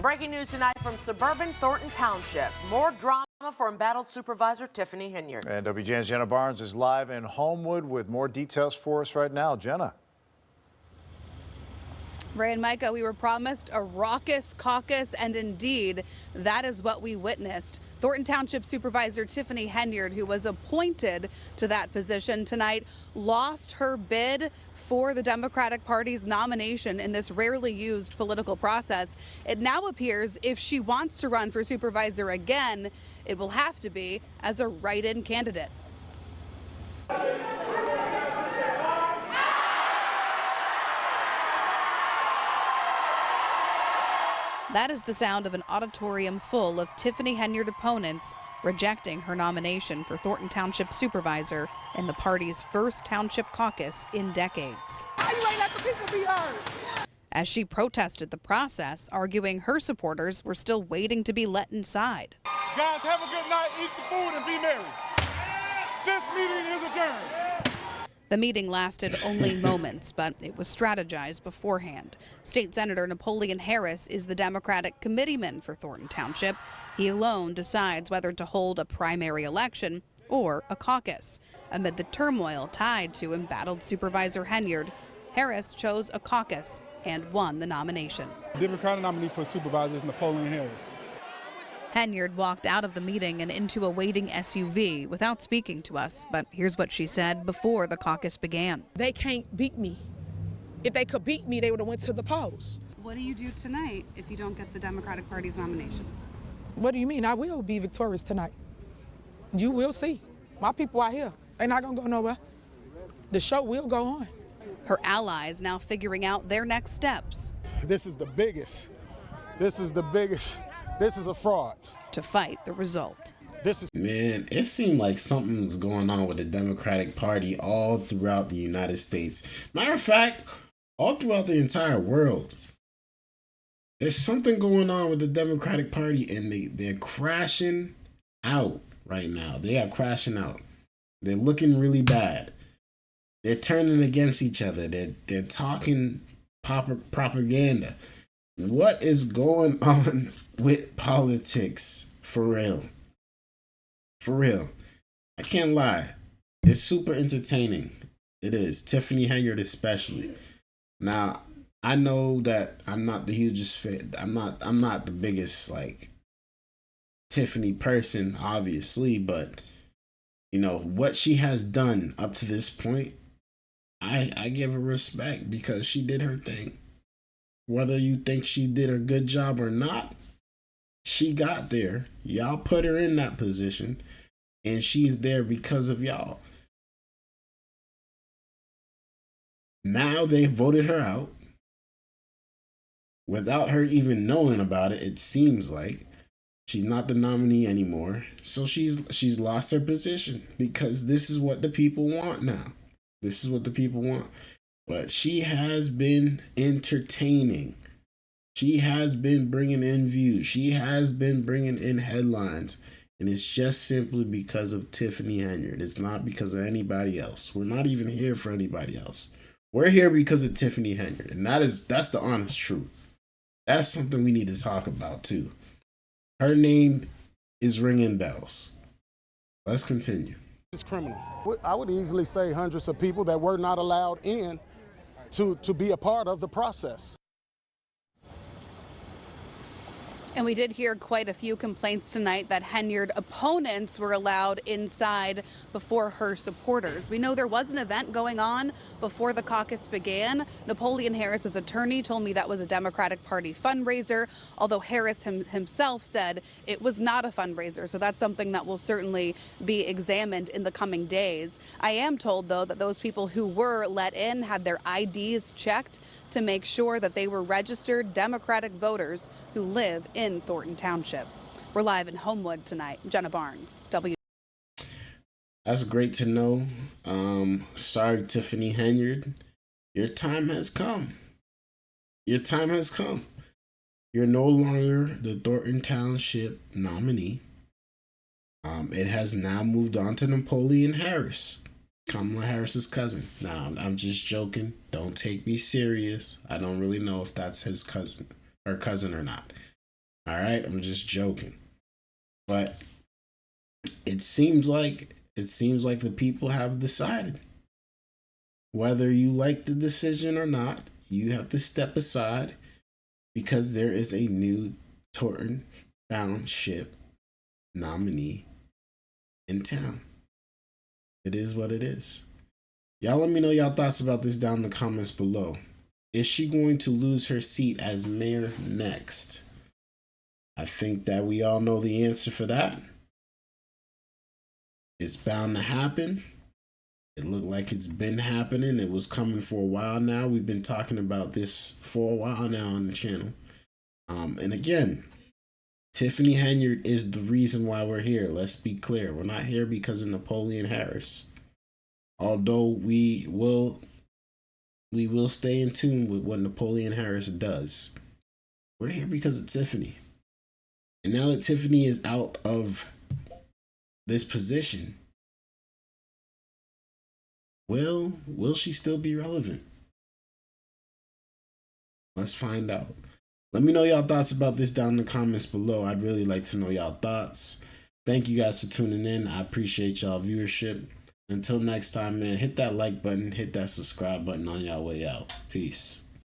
Breaking news tonight from suburban Thornton Township. More drama for embattled Supervisor Tiffany Henyard. And WGN's Jenna Barnes is live in Homewood with more details for us right now. Jenna. Ray and Micah, we were promised a raucous caucus, and indeed, that is what we witnessed. Thornton Township Supervisor Tiffany Henyard, who was appointed to that position tonight, lost her bid for the Democratic Party's nomination in this rarely used political process. It now appears if she wants to run for supervisor again, it will have to be as a write-in candidate. That is the sound of an auditorium full of Tiffany Henyard opponents rejecting her nomination for Thornton Township Supervisor in the party's first township caucus in decades. How you ain't let the people be heard? As she protested the process, arguing her supporters were still waiting to be let inside. Guys, have a good night, eat the food, and be merry. This meeting is adjourned. The meeting lasted only moments, but it was strategized beforehand. State Senator Napoleon Harris is the Democratic committeeman for Thornton Township. He alone decides whether to hold a primary election or a caucus. Amid the turmoil tied to embattled Supervisor Henyard, Harris chose a caucus and won the nomination. Democratic nominee for supervisor is Napoleon Harris. Henyard walked out of the meeting and into a waiting SUV without speaking to us, but here's what she said before the caucus began. They can't beat me. If they could beat me, they would have went to the polls. What do you do tonight if you don't get the Democratic Party's nomination? What do you mean? I will be victorious tonight. You will see. My people are here. They're not going to go nowhere. The show will go on. Her allies now figuring out their next steps. This is the biggest. This is the biggest. This is a fraud. To fight the result. Man, it seemed like something's going on with the Democratic Party all throughout the United States. Matter of fact, all throughout the entire world. There's something going on with the Democratic Party, and they're crashing out right now. They are crashing out. They're looking really bad. They're turning against each other. They're talking propaganda. What is going on with politics? For real. For real. I can't lie. It's super entertaining. It is. Tiffany Henyard especially. Now, I know that I'm not the hugest fan. I'm not the biggest like Tiffany person, obviously, but you know, what she has done up to this point, I give her respect because she did her thing. Whether you think she did a good job or not, she got there. Y'all put her in that position, and she's there because of y'all. Now they voted her out without her even knowing about it. It seems like she's not the nominee anymore, so she's lost her position because this is what the people want now. This is what the people want. But she has been entertaining. She has been bringing in views. She has been bringing in headlines. And it's just simply because of Tiffany Henyard. It's not because of anybody else. We're not even here for anybody else. We're here because of Tiffany Henyard. And that's the honest truth. That's something we need to talk about too. Her name is ringing bells. Let's continue. It's criminal. I would easily say hundreds of people that were not allowed in to be a part of the process. And we did hear quite a few complaints tonight that Henyard opponents were allowed inside before her supporters. We know there was an event going on before the caucus began. Napoleon Harris's attorney told me that was a Democratic Party fundraiser, although Harris himself said it was not a fundraiser. So that's something that will certainly be examined in the coming days. I am told, though, that those people who were let in had their IDs checked to make sure that they were registered Democratic voters who live in Thornton Township. We're live in Homewood tonight. Jenna Barnes, W. That's great to know. Sorry, Tiffany Henyard. Your time has come. Your time has come. You're no longer the Thornton Township nominee. It has now moved on to Napoleon Harris, Kamala Harris's cousin. Now, I'm just joking. Don't take me serious. I don't really know if that's his cousin, her cousin or not. All right, I'm just joking. But it seems like the people have decided. Whether you like the decision or not, you have to step aside because there is a new Thornton Township nominee in town. It is what it is. Y'all let me know y'all thoughts about this down in the comments below. Is she going to lose her seat as mayor next? I think that we all know the answer for that. It's bound to happen. It looked like it's been happening. It was coming for a while now. We've been talking about this for a while now on the channel. And again, Tiffany Henyard is the reason why we're here. Let's be clear. We're not here because of Napoleon Harris. Although we will stay in tune with what Napoleon Harris does. We're here because of Tiffany. And now that Tiffany is out of this position, will she still be relevant? Let's find out. Let me know y'all thoughts about this down in the comments below. I'd really like to know y'all thoughts. Thank you guys for tuning in. I appreciate y'all viewership. Until next time, man, hit that like button, hit that subscribe button on y'all way out. Peace.